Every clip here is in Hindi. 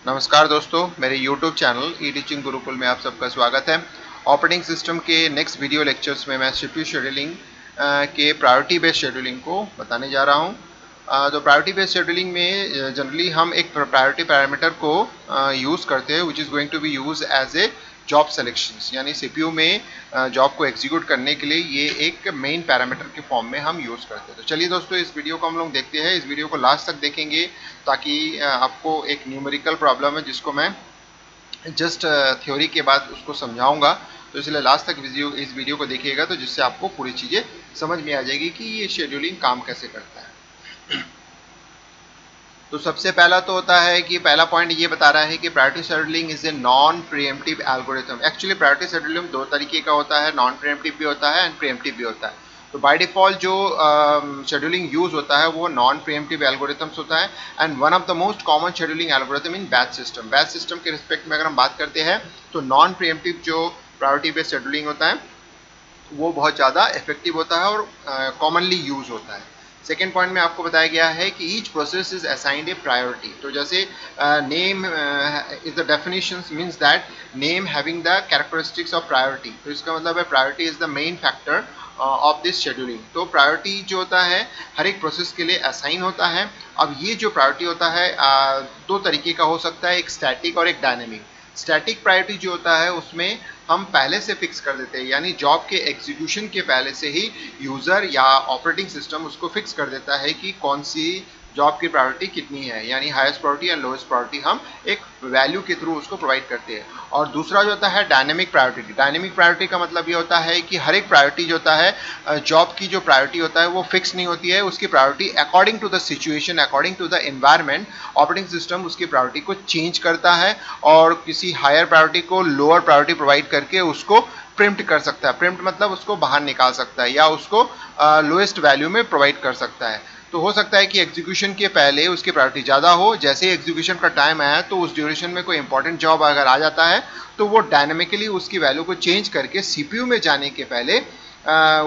नमस्कार दोस्तों, मेरे YouTube channel e teaching Gurukul में आप सबका स्वागत है। ऑपरेटिंग सिस्टम के नेक्स्ट वीडियो लेक्चर्स में मैं सीपीयू शेड्यूलिंग के प्रायोरिटी बेस्ड शेड्यूलिंग को बताने जा रहा हूं। तो प्रायोरिटी बेस्ड शेड्यूलिंग में जनरली हम एक प्रायोरिटी पैरामीटर को यूज़ करते हैं which is going to be use as a job selections, यानी सीपीयू में जॉब को एग्जीक्यूट करने के लिए ये एक मेन पैरामीटर के फॉर्म में हम यूज़ करते हैं। तो चलिए दोस्तों, इस वीडियो को हम लोग देखते हैं। इस वीडियो को लास्ट तक देखेंगे ताकि आपको एक न्यूमेरिकल प्रॉब्लम है जिसको मैं जस्ट थ्योरी के बाद उसको समझाऊंगा, तो इसलिए लास्ट तक इस वीडियो को देखिएगा, तो जिससे आपको पूरी चीज़ें समझ में आ जाएगी कि ये शेड्यूलिंग काम कैसे करता है। तो सबसे पहला तो होता है कि पहला पॉइंट ये बता रहा है कि priority scheduling is a non pre-emptive algorithm. Actually priority scheduling दो तरीके का होता है, नॉन प्रीएम्प्टिव भी होता है एंड प्रीएम्प्टिव भी होता है। तो बाय डिफॉल्ट जो शेड्यूलिंग यूज होता है वो नॉन प्रीएम्प्टिव एल्गोरिथम्स होता है and one of the most common scheduling algorithm in batch system. Batch system के रिस्पेक्ट में अगर हम बात करते हैं तो नॉन प्रीएम्प्टिव जो प्रायोरिटी बेस्ड शेड्यूलिंग होता है वो बहुत ज़्यादा इफेक्टिव होता है और कॉमनली यूज होता है। सेकेंड पॉइंट में आपको बताया गया है कि each process is assigned A priority. तो जैसे name is the definition means that name having the characteristics of priority. तो इसका मतलब है priority is the main factor of this scheduling. तो प्रायोरिटी जो होता है हर एक प्रोसेस के लिए असाइन होता है। अब ये जो प्रायोरिटी होता है दो तरीके का हो सकता है, एक स्टैटिक और एक डायनेमिक। स्टैटिक प्रायोरिटी जो होता है उसमें हम पहले से फिक्स कर देते हैं, यानी जॉब के एग्जीक्यूशन के पहले से ही यूज़र या ऑपरेटिंग सिस्टम उसको फिक्स कर देता है कि कौन सी जॉब की प्रायोरिटी कितनी है, यानी हाईएस्ट प्रायोरिटी या लोएस्ट प्रायोरिटी हम एक वैल्यू के थ्रू उसको प्रोवाइड करते हैं। और दूसरा जो होता है डायनेमिक प्रायोरिटी। डायनेमिक प्रायोरिटी का मतलब ये होता है कि हर एक प्रायोरिटी जो होता है जॉब की जो प्रायोरिटी होता है वो फिक्स नहीं होती है, उसकी priority according to the situation, according to the environment operating system उसकी प्रायोरिटी को चेंज करता है और किसी हायर प्रायोरिटी को लोअर प्रायोरिटी प्रोवाइड करके उसको प्रिम्प्ट कर सकता है। प्रिम्प्ट मतलब उसको बाहर निकाल सकता है या उसको लोएस्ट वैल्यू में प्रोवाइड कर सकता है। तो हो सकता है कि एग्जीक्यूशन के पहले उसकी प्रायोरिटी ज़्यादा हो, जैसे ही एग्जीक्यूशन का टाइम आया तो उस ड्यूरेशन में कोई इंपॉर्टेंट जॉब अगर आ जाता है तो वो डायनेमिकली उसकी वैल्यू को चेंज करके सीपीयू में जाने के पहले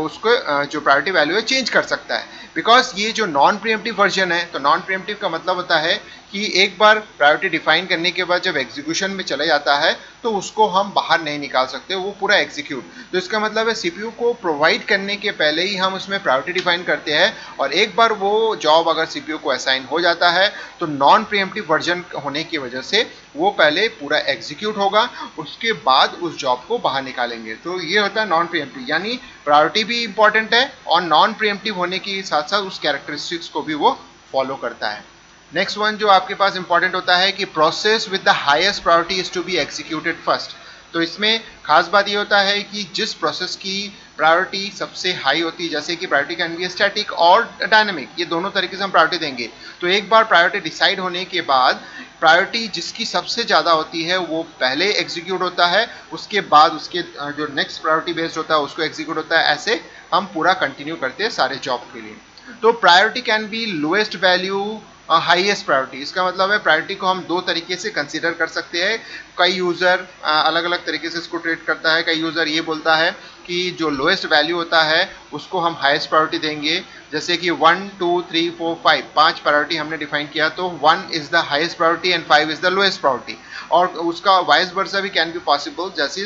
उसको जो प्रायोरिटी वैल्यू है चेंज कर सकता है। बिकॉज ये जो नॉन प्रीएम्प्टिव वर्जन है, तो नॉन प्रीएम्प्टिव का मतलब होता है कि एक बार प्रायोरिटी डिफाइन करने के बाद जब एग्जीक्यूशन में चला जाता है तो उसको हम बाहर नहीं निकाल सकते, वो पूरा एग्जीक्यूट। तो इसका मतलब है सीपीयू को प्रोवाइड करने के पहले ही हम उसमें प्रायोरिटी डिफाइन करते हैं और एक बार वो जॉब अगर सीपीयू को असाइन हो जाता है तो नॉन प्रीएम्प्टिव वर्जन होने की वजह से वो पहले पूरा एग्जीक्यूट होगा, उसके बाद उस जॉब को बाहर निकालेंगे। तो ये होता है नॉन प्रीएम्प्टिव, यानी प्रायोरिटी भी इंपॉर्टेंट है और नॉन प्रीएम्प्टिव होने के साथ साथ उस कैरेक्टरिस्टिक्स को भी वो फॉलो करता है। नेक्स्ट वन जो आपके पास इंपॉर्टेंट होता है कि process with the highest priority is to be executed first. तो इसमें खास बात ये होता है कि जिस प्रोसेस की प्रायोरिटी सबसे हाई होती है, जैसे कि प्रायोरिटी कैन बी स्टैटिक और डायनेमिक, ये दोनों तरीके से हम प्रायोरिटी देंगे। तो एक बार प्रायोरिटी डिसाइड होने के बाद प्रायोरिटी जिसकी सबसे ज़्यादा होती है वो पहले एग्जीक्यूट होता है, उसके बाद उसके जो नेक्स्ट प्रायोरिटी बेस्ड होता है उसको एग्जीक्यूट होता है। ऐसे हम पूरा कंटिन्यू करते हैं सारे जॉब के लिए। तो priority can be lowest value highest priority. इसका मतलब है प्रायोरिटी को हम दो तरीके से कंसीडर कर सकते हैं। कई यूज़र अलग अलग तरीके से इसको ट्रीट करता है। कई यूज़र ये बोलता है कि जो लोएस्ट वैल्यू होता है उसको हम हाईएस्ट प्रायोरिटी देंगे, जैसे कि 1 2 3 4 5 पांच प्रायोरिटी हमने डिफाइन किया, तो 1 is the highest priority and 5 is the lowest priority. और उसका वाइस वर्सा भी कैन बी पॉसिबल, जैसे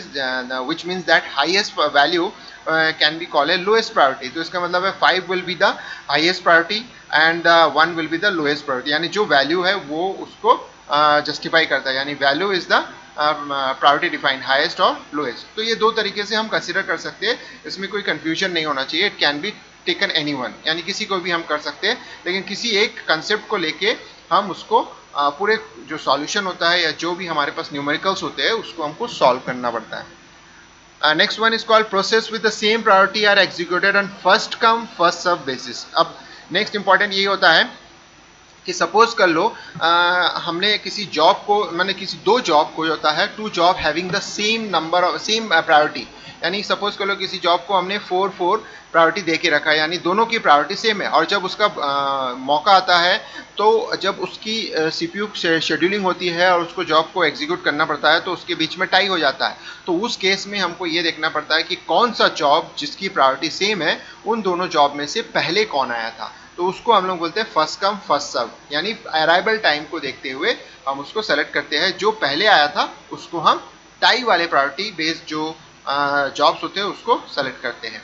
which means that highest value can be call A lowest priority. तो इसका मतलब है 5 will be the highest priority and 1 will be the lowest priority, यानी जो वैल्यू है वो उसको जस्टिफाई करता है, यानी value is the priority define highest और लोएस्ट। तो ये दो तरीके से हम कंसिडर कर सकते हैं, इसमें कोई कंफ्यूजन नहीं होना चाहिए। It can be taken anyone, यानी किसी को भी हम कर सकते हैं, लेकिन किसी एक कंसेप्ट को लेके हम उसको पूरे जो सॉल्यूशन होता है या जो भी हमारे पास न्यूमेरिकल्स होते हैं उसको हमको सॉल्व करना पड़ता है। Next one is called process with the same priority are executed on first come first serve basis. अब नेक्स्ट इंपॉर्टेंट ये होता है कि सपोज कर लो हमने किसी जॉब को, मैंने किसी दो जॉब को होता है two job having the same number of same priority, यानी सपोज कर लो किसी जॉब को हमने 4 प्रायोरिटी दे के रखा है, यानी दोनों की प्रायोरिटी सेम है। और जब उसका मौका आता है तो जब उसकी सीपीयू शेड्यूलिंग होती है और उसको जॉब को एग्जीक्यूट करना पड़ता है तो उसके बीच में टाई हो जाता है। तो उस केस में हमको ये देखना पड़ता है कि कौन सा जॉब जिसकी प्रायोरिटी सेम है उन दोनों जॉब में से पहले कौन आया था। तो उसको हम लोग बोलते हैं फर्स्ट कम फर्स्ट सर्व, यानी अराइवल टाइम को देखते हुए हम उसको सेलेक्ट करते हैं, जो पहले आया था उसको हम टाई वाले प्रायोरिटी बेस्ड जो जॉब्स होते हैं उसको सेलेक्ट करते हैं।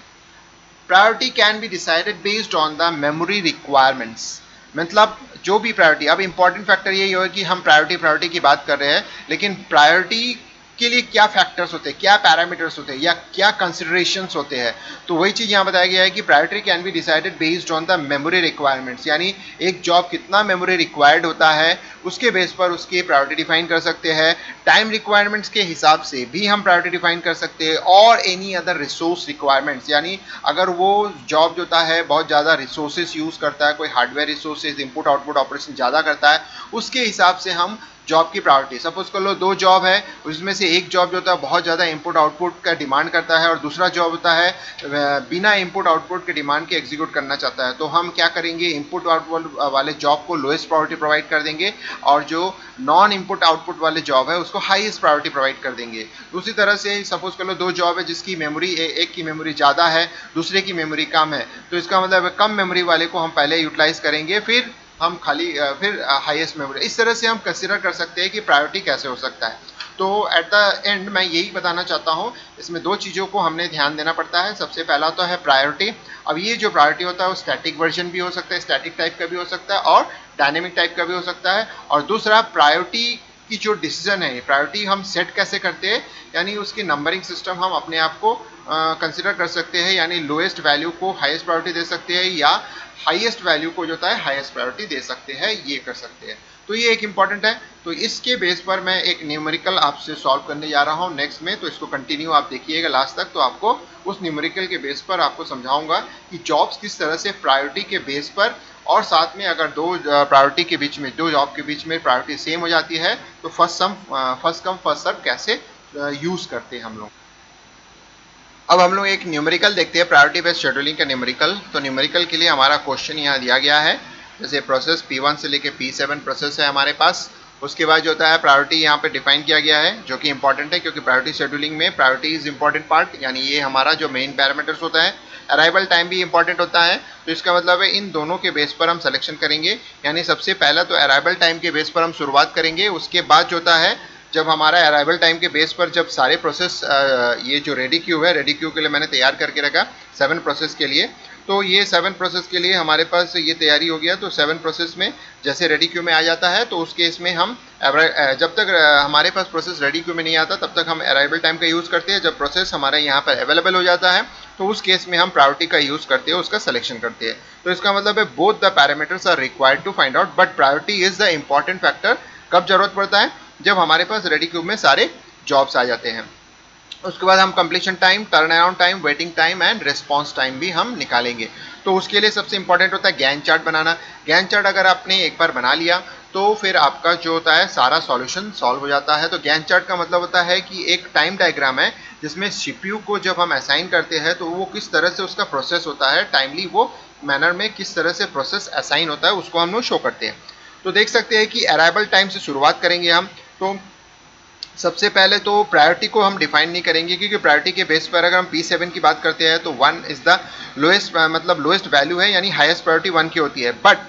Priority can be decided based on the memory requirements, मतलब जो भी प्रायोरिटी, अब इंपॉर्टेंट फैक्टर यही होगा कि हम प्रायोरिटी की बात कर रहे हैं, लेकिन प्रायोरिटी के लिए क्या फैक्टर्स होते हैं, क्या पैरामीटर्स होते हैं, या क्या कंसिडरेशंस होते हैं, तो वही चीज़ यहाँ बताया गया है कि priority can be decided based on the memory requirements, यानी एक जॉब कितना मेमोरी रिक्वायर्ड होता है उसके बेस पर उसकी प्रायोरिटी डिफाइन कर सकते हैं। टाइम रिक्वायरमेंट्स के हिसाब से भी हम प्रायोरिटी डिफाइन कर सकते हैं, और एनी अदर रिसोर्स रिक्वायरमेंट्स, यानी अगर वो जॉब जो होता है बहुत ज़्यादा रिसोर्सेज यूज़ करता है, कोई hardware resources input output operation ज़्यादा करता है, उसके हिसाब से हम जॉब की प्रायोरिटी, सपोज कर लो 2 जॉब है, उसमें से एक जॉब जो होता है बहुत ज़्यादा इनपुट आउटपुट का डिमांड करता है, और दूसरा जॉब होता है बिना इनपुट आउटपुट के डिमांड के एग्जीक्यूट करना चाहता है, तो हम क्या करेंगे, इनपुट आउटपुट वाले जॉब को लोएस्ट प्रायोरिटी प्रोवाइड कर देंगे, और जो नॉन इनपुट आउटपुट वाले जॉब है उसको हाईएस्ट प्रायोरिटी प्रोवाइड कर देंगे। दूसरी तरह से सपोज कर लो 2 जॉब है जिसकी मेमोरी, एक की मेमोरी ज़्यादा है दूसरे की मेमोरी कम है, तो इसका मतलब कम मेमोरी वाले को हम पहले यूटिलाइज करेंगे, फिर हम फिर हाईएस्ट मेमोरी, इस तरह से हम कंसिडर कर सकते हैं कि प्रायोरिटी कैसे हो सकता है। तो एट द एंड मैं यही बताना चाहता हूँ, इसमें 2 चीज़ों को हमने ध्यान देना पड़ता है। सबसे पहला तो है प्रायोरिटी। अब ये जो प्रायोरिटी होता है वो स्टैटिक वर्जन भी हो सकता है, स्टैटिक टाइप का भी हो सकता है, और डायनेमिक टाइप का भी हो सकता है। और दूसरा, प्रायोरिटी की जो डिसीजन है, प्रायोरिटी हम सेट कैसे करते हैं, यानी उसकी नंबरिंग सिस्टम हम अपने आप को कंसिडर कर सकते हैं, यानी लोएस्ट वैल्यू को हाईएस्ट प्रायोरिटी दे सकते हैं, या हाईएस्ट वैल्यू को जो होता है हाईएस्ट प्रायोरिटी दे सकते हैं, ये कर सकते हैं। तो ये एक इंपॉर्टेंट है। तो इसके बेस पर मैं एक न्यूमेरिकल आपसे सॉल्व करने जा रहा हूँ नेक्स्ट में, तो इसको कंटिन्यू आप देखिएगा लास्ट तक, तो आपको उस न्यूमेरिकल के बेस पर आपको समझाऊंगा कि जॉब्स किस तरह से प्रायोरिटी के बेस पर, और साथ में अगर 2 प्रायोरिटी के बीच में, 2 जॉब के बीच में प्रायोरिटी सेम हो जाती है, तो फर्स्ट कम फर्स्ट सर्व कैसे यूज करते हैं हम लोग। अब हम लोग एक न्यूमेरिकल देखते हैं, प्रायोरिटी बेस्ड शेड्यूलिंग का न्यूमेरिकल। तो न्यूमेरिकल के लिए हमारा क्वेश्चन यहाँ दिया गया है, जैसे प्रोसेस P1 से लेके P7 प्रोसेस है हमारे पास। उसके बाद जो होता है प्रायोरिटी यहाँ पे डिफाइन किया गया है, जो कि इंपॉर्टेंट है, क्योंकि प्रायोरिटी शेड्यूलिंग में प्रायोरिटी इज इंपॉर्टेंट पार्ट, यानी ये हमारा जो मेन पैरामीटर्स होता है। अराइवल टाइम भी इंपॉर्टेंट होता है, तो इसका मतलब है इन दोनों के बेस पर हम सिलेक्शन करेंगे, यानी सबसे पहला तो अराइवल टाइम के बेस पर हम शुरुआत करेंगे। उसके बाद जो होता है, जब हमारा अराइवल टाइम के बेस पर जब सारे प्रोसेस, ये जो रेडी क्यू है, रेडी क्यू के लिए मैंने तैयार करके रखा 7 प्रोसेस के लिए, तो ये 7 प्रोसेस के लिए हमारे पास ये तैयारी हो गया। तो 7 प्रोसेस में जैसे रेडी क्यू में आ जाता है, तो उस केस में हम जब तक हमारे पास प्रोसेस रेडी क्यू में नहीं आता तब तक हम अराइवल टाइम का यूज़ करते हैं। जब प्रोसेस हमारे यहाँ पर अवेलेबल हो जाता है, तो उस केस में हम प्रायोरिटी का यूज़ करते हैं, उसका सिलेक्शन करते हैं। तो इसका मतलब है both the parameters are required to find out, but priority is the important factor. कब जरूरत पड़ता है, जब हमारे पास रेडी क्यूब में सारे जॉब्स आ जाते हैं। उसके बाद हम completion time, turn around time, waiting time and response time भी हम निकालेंगे। तो उसके लिए सबसे इंपॉर्टेंट होता है गैंट चार्ट बनाना। गैंट चार्ट अगर आपने एक बार बना लिया, तो फिर आपका जो होता है सारा सॉल्यूशन सॉल्व हो जाता है। तो गैंट चार्ट का मतलब होता है कि एक टाइम डायग्राम है, जिसमें सीपीयू को जब हम असाइन करते हैं तो वो किस तरह से उसका प्रोसेस होता है, टाइमली वो मैनर में किस तरह से प्रोसेस असाइन होता है, उसको हम लोग शो करते हैं। तो देख सकते हैं कि अराइवल टाइम से शुरुआत करेंगे हम। तो सबसे पहले तो प्रायोरिटी को हम डिफाइन नहीं करेंगे, क्योंकि प्रायोरिटी के बेस पर अगर हम P7 की बात करते हैं तो 1 इज द लोएस्ट, मतलब लोएस्ट वैल्यू है, यानी हाईएस्ट प्रायोरिटी 1 की होती है। बट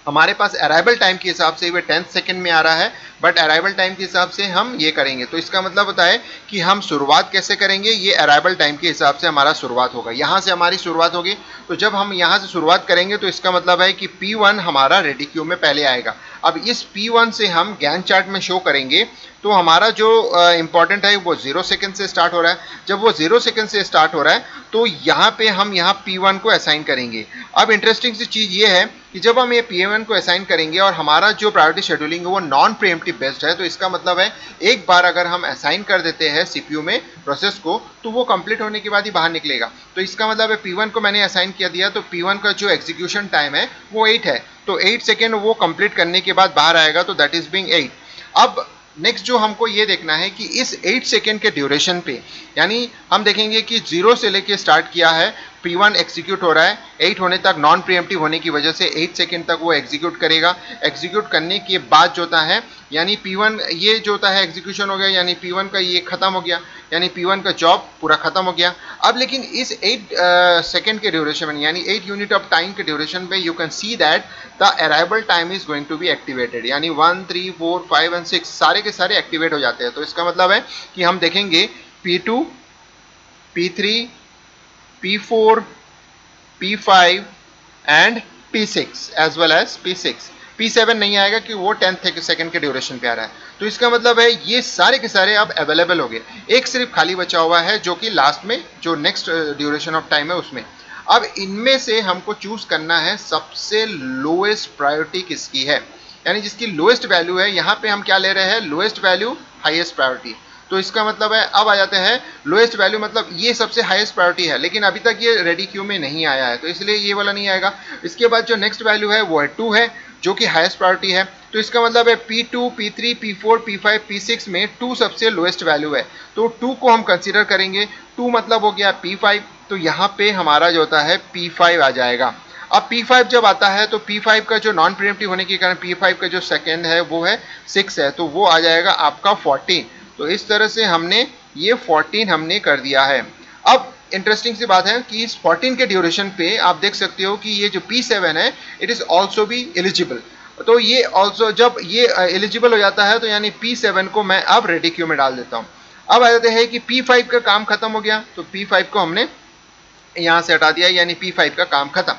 हमारे पास अराइवल टाइम के हिसाब से वो 10 सेकंड में आ रहा है, बट अराइवल टाइम के हिसाब से हम ये करेंगे। तो इसका मतलब होता है कि हम शुरुआत कैसे करेंगे, ये अराइवल टाइम के हिसाब से हमारा शुरुआत होगा, यहाँ से हमारी शुरुआत होगी। तो जब हम यहाँ से शुरुआत करेंगे तो इसका मतलब है कि P1 हमारा रेडी क्यू में पहले आएगा। अब इस P1 से हम गैंट चार्ट में शो करेंगे, तो हमारा जो इंपॉर्टेंट है वो 0 सेकंड से स्टार्ट हो रहा है। जब वो 0 सेकंड से स्टार्ट हो रहा है, तो यहाँ पे हम यहाँ P1 को असाइन करेंगे। अब इंटरेस्टिंग सी चीज़ ये है कि जब हम ये P1 को असाइन करेंगे और हमारा जो प्रायोरिटी शेड्यूलिंग है वो नॉन प्रीएम्प्टिव बेस्ड है, तो इसका मतलब है एक बार अगर हम असाइन कर देते हैं सीपीयू में प्रोसेस को, तो वो कंप्लीट होने के बाद ही बाहर निकलेगा। तो इसका मतलब है P1 को मैंने असाइन किया दिया, तो P1 का जो एग्जीक्यूशन टाइम है वो 8 है, तो 8 सेकेंड वो कंप्लीट करने के बाद बाहर आएगा, तो दैट इज बिंग 8। अब नेक्स्ट जो हमको ये देखना है कि इस 8 सेकेंड के ड्यूरेशन पे, यानी हम देखेंगे कि 0 से लेके स्टार्ट किया है, P1 एग्जीक्यूट हो रहा है, 8 होने तक नॉन प्रीएम्प्टिव होने की वजह से 8 सेकेंड तक वो एग्जीक्यूट करेगा। एग्जीक्यूट करने के बाद जो होता है यानी P1 ये जो होता है एग्जीक्यूशन हो गया, यानी P1 का ये खत्म हो गया, यानी P1 का जॉब पूरा खत्म हो गया। अब लेकिन इस 8 सेकेंड के ड्यूरेशन में यानी 8 यूनिट ऑफ टाइम के ड्यूरेशन पे you can see that the arrival time is going to be activated, यानी 1, 3, 4, 5 एंड 6 सारे के सारे एक्टिवेट हो जाते हैं। तो इसका मतलब है कि हम देखेंगे P2, P3, P4, P5 and P6 as well as P6। P7 नहीं आएगा कि वो 10 सेकंड के ड्यूरेशन पे आ रहा है। तो इसका मतलब है ये सारे के सारे अब अवेलेबल हो गए, एक सिर्फ खाली बचा हुआ है जो कि लास्ट में जो नेक्स्ट ड्यूरेशन ऑफ टाइम है उसमें। अब इनमें से हमको चूज करना है सबसे लोएस्ट प्रायोरिटी किसकी है, यानी जिसकी लोएस्ट वैल्यू है। यहाँ पे हम क्या ले रहे हैं, लोएस्ट वैल्यू हाईएस्ट प्रायोरिटी। तो इसका मतलब है अब आ जाते हैं लोएस्ट वैल्यू, मतलब ये सबसे हाईएस्ट प्रायोरिटी है लेकिन अभी तक ये रेडी क्यू में नहीं आया है, तो इसलिए ये वाला नहीं आएगा। इसके बाद जो नेक्स्ट वैल्यू है वो है 2 है जो कि हाईएस्ट प्रायोरिटी है। तो इसका मतलब है P2, P3, P4, P5, P6 में 2 सबसे लोएस्ट वैल्यू है, तो 2 को हम कंसीडर करेंगे। 2 मतलब हो गया P5, तो यहाँ पे हमारा जो होता है P5 आ जाएगा। अब P5 जब आता है तो P5 का जो नॉन प्रीएम्प्टिव होने के कारण P5 का जो सेकेंड है वो है 6 है, तो वो आ जाएगा आपका 14। तो इस तरह से हमने ये 14 हमने कर दिया है। अब इंटरेस्टिंग सी बात है कि इस 14 के ड्यूरेशन पे आप देख सकते हो कि ये जो P7 है इट इज ऑल्सो भी एलिजिबल। तो ये ऑल्सो जब ये एलिजिबल हो जाता है तो यानी P7 को मैं अब रेडी क्यू में डाल देता हूँ। अब आ जाते हैं कि P5 का काम खत्म हो गया, तो P5 को हमने यहाँ से हटा दिया, यानी P5 का काम खत्म।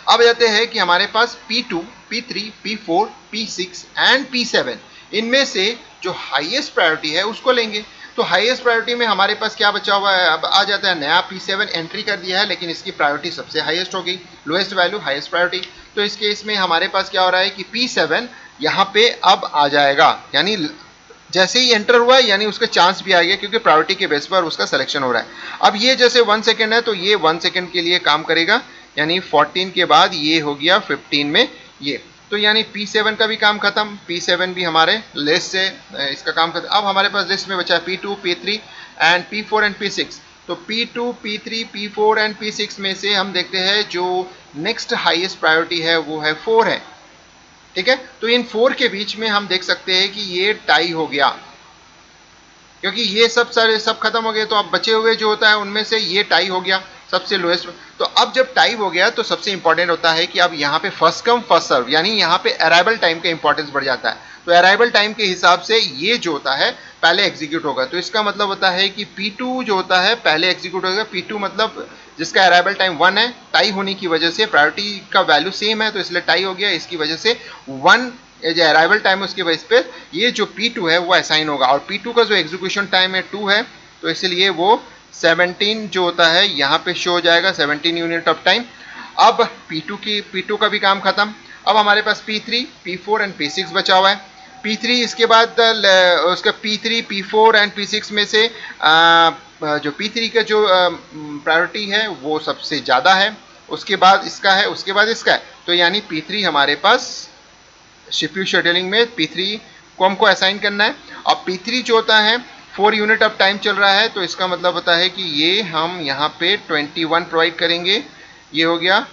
अब आ जाते हैं कि हमारे पास P2, P3, P4, P6 and P7 इनमें से जो हाईएस्ट प्रायोरिटी है उसको लेंगे। तो हाईएस्ट प्रायोरिटी में हमारे पास क्या बचा हुआ है, अब आ जाता है नया P7 एंट्री कर दिया है लेकिन इसकी प्रायोरिटी सबसे हाईएस्ट हो गई, लोएस्ट वैल्यू हाईएस्ट प्रायोरिटी। तो इस केस में हमारे पास क्या हो रहा है कि P7 यहाँ पे अब आ जाएगा, यानी जैसे ही एंटर हुआ है यानी उसका चांस भी आ गया क्योंकि प्रायोरिटी के बेस पर उसका सिलेक्शन हो रहा है। अब ये जैसे 1 सेकेंड है तो ये 1 सेकेंड के लिए काम करेगा, यानी 14 के बाद ये हो गया 15 में ये, तो यानी P7 का भी काम खत्म। P7 भी हमारे लिस्ट से इसका काम खत्म। अब हमारे पास लिस्ट में बचा है P2, P3 and P4 and P6। तो P2, P3, P4 and P6 में से हम देखते हैं जो नेक्स्ट हाईएस्ट प्रायोरिटी है वो है 4 है, ठीक है। तो इन 4 के बीच में हम देख सकते हैं कि ये टाई हो गया क्योंकि ये सब सारे सब खत्म हो गए, तो अब बचे हुए जो होता है उनमें से ये टाई हो गया सबसे लोएस्ट। तो अब जब टाई हो गया तो सबसे इंपॉर्टेंट होता है कि अब यहाँ पे फर्स्ट कम फर्स्ट सर्व, यानी यहाँ पे अराइवल टाइम का इंपॉर्टेंस बढ़ जाता है। तो अराइवल टाइम के हिसाब से ये जो होता है पहले एग्जीक्यूट होगा। तो इसका मतलब होता है कि P2 जो होता है पहले एग्जीक्यूट होगा। P2 मतलब जिसका अराइवल टाइम 1 है, टाई होने की वजह से प्रायोरिटी का वैल्यू सेम है तो इसलिए टाई हो गया, इसकी वजह से 1 जो अराइवल टाइम है उसके बेस पे ये जो P2 है वो असाइन होगा, और P2 का जो एग्जीक्यूशन टाइम है 2 है तो इसलिए वो 17 जो होता है यहाँ पे शो हो जाएगा, 17 यूनिट ऑफ टाइम। अब P2 का भी काम खत्म। अब हमारे पास P3, P4 एंड P6 बचा हुआ है। P3 इसके बाद उसका P3, P4 एंड P6 में से जो P3 का जो प्रायोरिटी है वो सबसे ज़्यादा है, उसके बाद इसका है, उसके बाद इसका है, तो यानी P3 हमारे पास CPU शेड्यूलिंग में P3 को हमको असाइन करना है। अब P3 जो होता है 4 यूनिट ऑफ टाइम चल रहा है तो इसका मतलब होता है कि ये हम यहाँ पे 21 प्रोवाइड करेंगे, ये हो गया।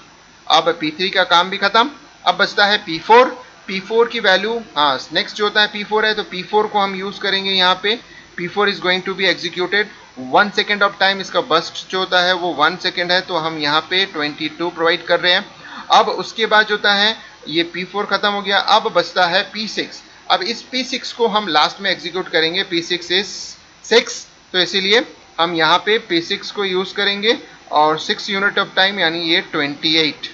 अब P3 का काम भी खत्म। अब बचता है P4। P4 की वैल्यू, हाँ नेक्स्ट जो होता है P4 है तो P4 को हम यूज़ करेंगे यहाँ पे। P4 is going to be executed 1 second of time, इसका बस्ट जो होता है वो 1 सेकेंड है तो हम यहाँ पे 22 प्रोवाइड कर रहे हैं। अब उसके बाद जो होता है ये P4 खत्म हो गया, अब बचता है P6। अब इस P6 को हम लास्ट में एग्जीक्यूट करेंगे, P6 इज 6 तो इसीलिए हम यहाँ पे P6 को यूज़ करेंगे और 6 यूनिट ऑफ टाइम यानी ये 28।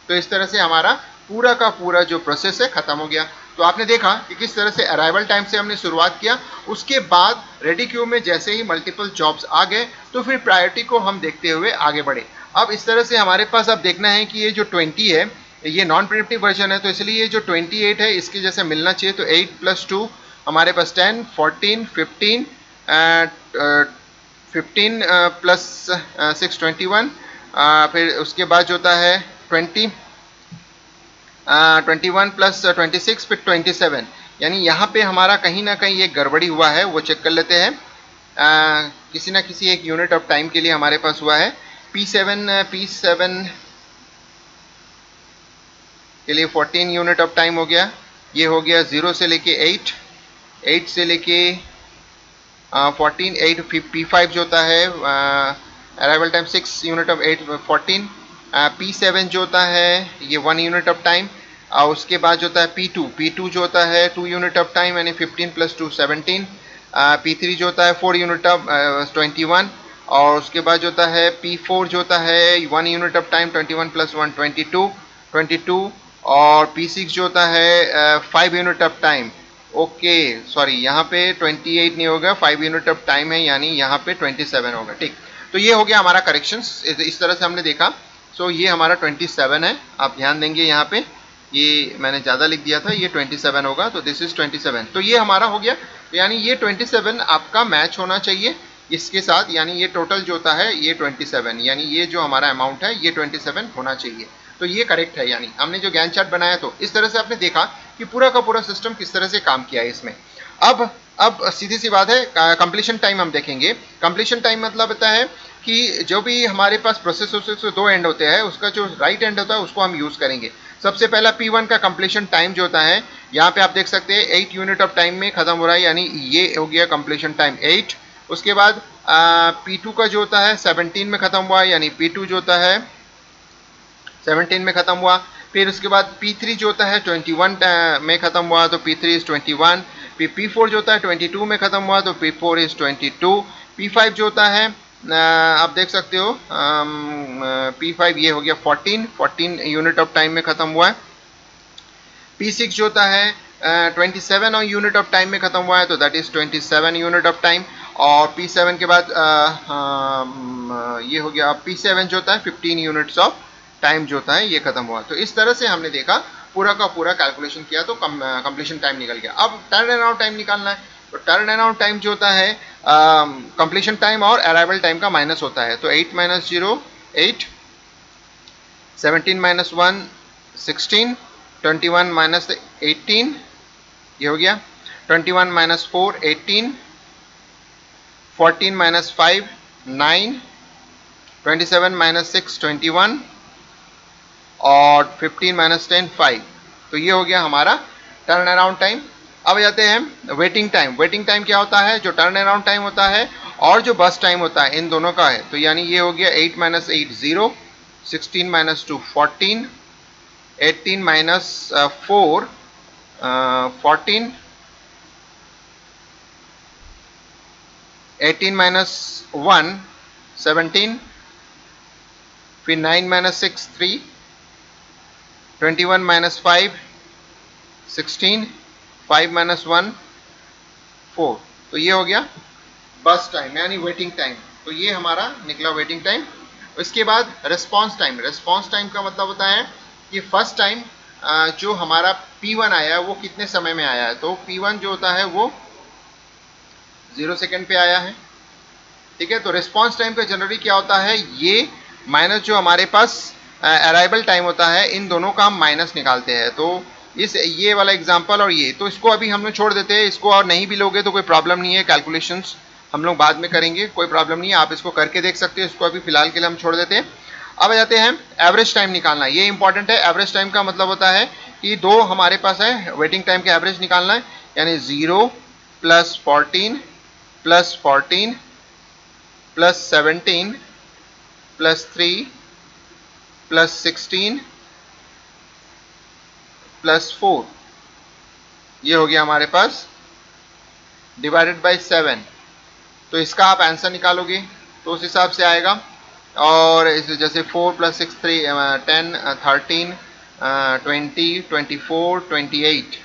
तो इस तरह से हमारा पूरा का पूरा जो प्रोसेस है खत्म हो गया। तो आपने देखा कि किस तरह से अराइवल टाइम से हमने शुरुआत किया, उसके बाद रेडी क्यू में जैसे ही मल्टीपल जॉब्स आ गए तो फिर प्रायोरिटी को हम देखते हुए आगे बढ़े। अब इस तरह से हमारे पास अब देखना है कि ये जो 20 है ये नॉन प्रिडिक्टिव वर्जन है, तो इसलिए ये जो 28 है इसके जैसे मिलना चाहिए। तो 8 + 2 हमारे पास 10, 14, 15 + 6 21, फिर उसके बाद जो होता है 21 + 26 फिर 27, यानी यहाँ पे हमारा कहीं ना कहीं एक गड़बड़ी हुआ है, वो चेक कर लेते हैं। किसी ना किसी एक यूनिट ऑफ टाइम के लिए हमारे पास हुआ है, P7 के लिए 14 यूनिट ऑफ टाइम हो गया। ये हो गया 0 से लेके 8, 8 से लेके 14, 8 P5 जो होता है arrival time 6 unit of 8 14। P7 जो होता है ये 1 यूनिट ऑफ टाइम। उसके बाद जो होता है P2 जो होता है 2 यूनिट ऑफ टाइम यानी 15 + 2 17। P3 जो होता है 4 यूनिट ऑफ 21। और उसके बाद जो होता है P4 जो होता है 1 यूनिट ऑफ टाइम 21 + 1 22। और P6 जो होता है 5 unit of time. Okay sorry, यहाँ पे 28 नहीं होगा, 5 यूनिट ऑफ टाइम है यानी यहाँ पे 27 होगा। ठीक, तो ये हो गया हमारा करेक्शंस, इस तरह से हमने देखा। सो ये हमारा 27 है, आप ध्यान देंगे यहाँ पे, ये मैंने ज़्यादा लिख दिया था, ये 27 होगा, तो दिस इज 27। तो ये हमारा हो गया, तो यानी ये 27 आपका मैच होना चाहिए इसके साथ, यानी ये टोटल जो होता है ये 27, यानी ये जो हमारा अमाउंट है ये 27 होना चाहिए। तो ये करेक्ट है, यानी हमने जो गैन चार्ट बनाया तो इस तरह से आपने देखा कि पूरा का पूरा सिस्टम किस तरह से काम किया है इसमें। अब सीधी सी बात है, कंप्लीशन टाइम हम देखेंगे। कंप्लीशन टाइम मतलब होता है कि जो भी हमारे पास प्रोसेस से 2 एंड होते हैं, उसका जो राइट एंड होता है उसको हम यूज़ करेंगे। सबसे पहला P1 का कंप्लीशन टाइम जो होता है, यहाँ पे आप देख सकते हैं 8 यूनिट ऑफ टाइम में खत्म हो रहा है, यानी ये हो गया कंप्लीशन टाइम 8। उसके बाद P2 का जो होता है 17 में खत्म हुआ, यानी P2 जो होता है 17 में खत्म हुआ। फिर उसके बाद P3 जो होता है 21 में खत्म हुआ, तो P3 इज 21। फिर P4 जो होता है 22 में खत्म हुआ, तो P4 इज 22। P5 जो होता है आप देख सकते हो P5 ये हो गया 14 यूनिट ऑफ टाइम में खत्म हुआ है। P6 जो होता है 27 यूनिट ऑफ टाइम में खत्म हुआ है, तो that is 27 unit of time. और P7 के बाद ये हो गया P7 जो होता है 15 यूनिट्स ऑफ टाइम जो होता है ये खत्म हुआ। तो इस तरह से हमने देखा, पूरा का पूरा कैलकुलेशन किया, तो कंप्लीशन टाइम निकल गया। अब टर्न अराउंड टाइम निकालना है, तो टर्न अराउंड टाइम जो होता है कंप्लीशन टाइम और अराइवल टाइम का माइनस होता है। तो 8 - 0 8, 17 - 1 16, 21 - 18 ये हो गया, 21 - 4 18, 14 - 5 9, 27 - 6 21 और 15 - 10 5। तो ये हो गया हमारा टर्न अराउंड टाइम। अब जाते हैं वेटिंग टाइम। वेटिंग टाइम क्या होता है, जो टर्न अराउंड टाइम होता है और जो बस टाइम होता है इन दोनों का है। तो यानी ये हो गया 8 - 8 0, 16 - 2 14, 18 - 4 14, 18 - 1 17, फिर 9 - 6 3, 21 - 5 16, 5 - 1 4। तो ये हो गया बस टाइम यानी वेटिंग टाइम। तो ये हमारा निकला वेटिंग टाइम। इसके बाद रिस्पांस टाइम। रिस्पांस टाइम का मतलब होता है कि फर्स्ट टाइम जो हमारा P1 आया है वो कितने समय में आया है। तो P1 जो होता है वो 0 सेकेंड पे आया है, ठीक है। तो रिस्पांस टाइम का जनरली क्या होता है, ये माइनस जो हमारे पास अराइवल टाइम होता है, इन दोनों का हम माइनस निकालते हैं। तो इस ये वाला एग्जांपल और ये, तो इसको अभी हम लोग छोड़ देते हैं, इसको और नहीं भी लोगे तो कोई प्रॉब्लम नहीं है, कैलकुलेशंस हम लोग बाद में करेंगे, कोई प्रॉब्लम नहीं है, आप इसको करके देख सकते हो। इसको अभी फिलहाल के लिए हम छोड़ देते हैं। अब आ जाते हैं एवरेज टाइम निकालना, ये इंपॉर्टेंट है। एवरेज टाइम का मतलब होता है कि दो हमारे पास है, वेटिंग टाइम का एवरेज निकालना है, यानी 0 + 14 + 14 + 17 + 3 + 16 + 4, ये हो गया हमारे पास डिवाइडेड बाय 7। तो इसका आप आंसर निकालोगे तो उस हिसाब से आएगा। और जैसे 4 + 6 3 10 13 20 24 28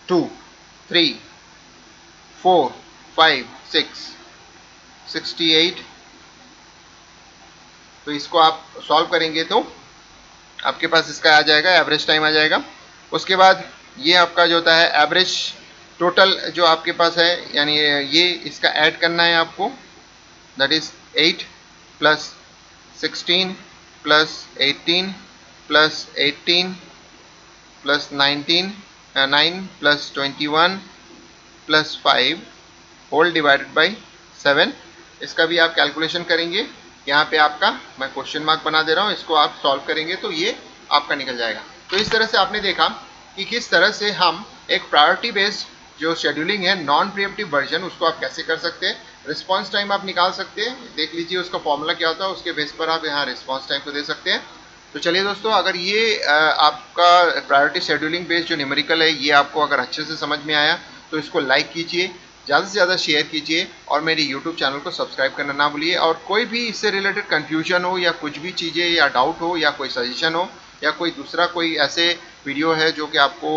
2 3 4 5 6 68। तो इसको आप सॉल्व करेंगे तो आपके पास इसका आ जाएगा, एवरेज टाइम आ जाएगा। उसके बाद ये आपका जो होता है एवरेज टोटल जो आपके पास है, यानी ये इसका ऐड करना है आपको, that is 8 + 16 + 18 + 18 + 19 9 + 21 + 5 whole divided by 7। इसका भी आप कैलकुलेशन करेंगे। यहाँ पे आपका मैं क्वेश्चन मार्क बना दे रहा हूँ, इसको आप सॉल्व करेंगे तो ये आपका निकल जाएगा। तो इस तरह से आपने देखा कि किस तरह से हम एक प्रायोरिटी बेस्ड जो शेड्यूलिंग है नॉन प्रिएम्प्टिव वर्जन उसको आप कैसे कर सकते हैं। रिस्पॉन्स टाइम आप निकाल सकते हैं, देख लीजिए उसका फॉर्मूला क्या होता है, उसके बेस पर आप यहाँ रिस्पॉन्स टाइम को दे सकते हैं। तो चलिए दोस्तों, अगर ये आपका प्रायोरिटी शेड्यूलिंग बेस्ड जो न्यूमेरिकल है ये आपको अगर अच्छे से समझ में आया तो इसको लाइक कीजिए, ज़्यादा से ज़्यादा शेयर कीजिए और मेरे यूट्यूब चैनल को सब्सक्राइब करना ना भूलिए। और कोई भी इससे रिलेटेड कन्फ्यूजन हो या कुछ भी चीज़ें या डाउट हो या कोई सजेशन हो या कोई दूसरा कोई ऐसे वीडियो है जो कि आपको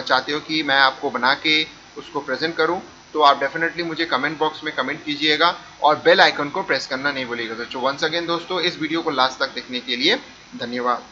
चाहते हो कि मैं आपको बना के उसको प्रेजेंट करूं, तो आप डेफिनेटली मुझे कमेंट बॉक्स में कमेंट कीजिएगा और बेल आइकन को प्रेस करना नहीं भूलिएगा। तो वंस अगेन दोस्तों, इस वीडियो को लास्ट तक देखने के लिए धन्यवाद।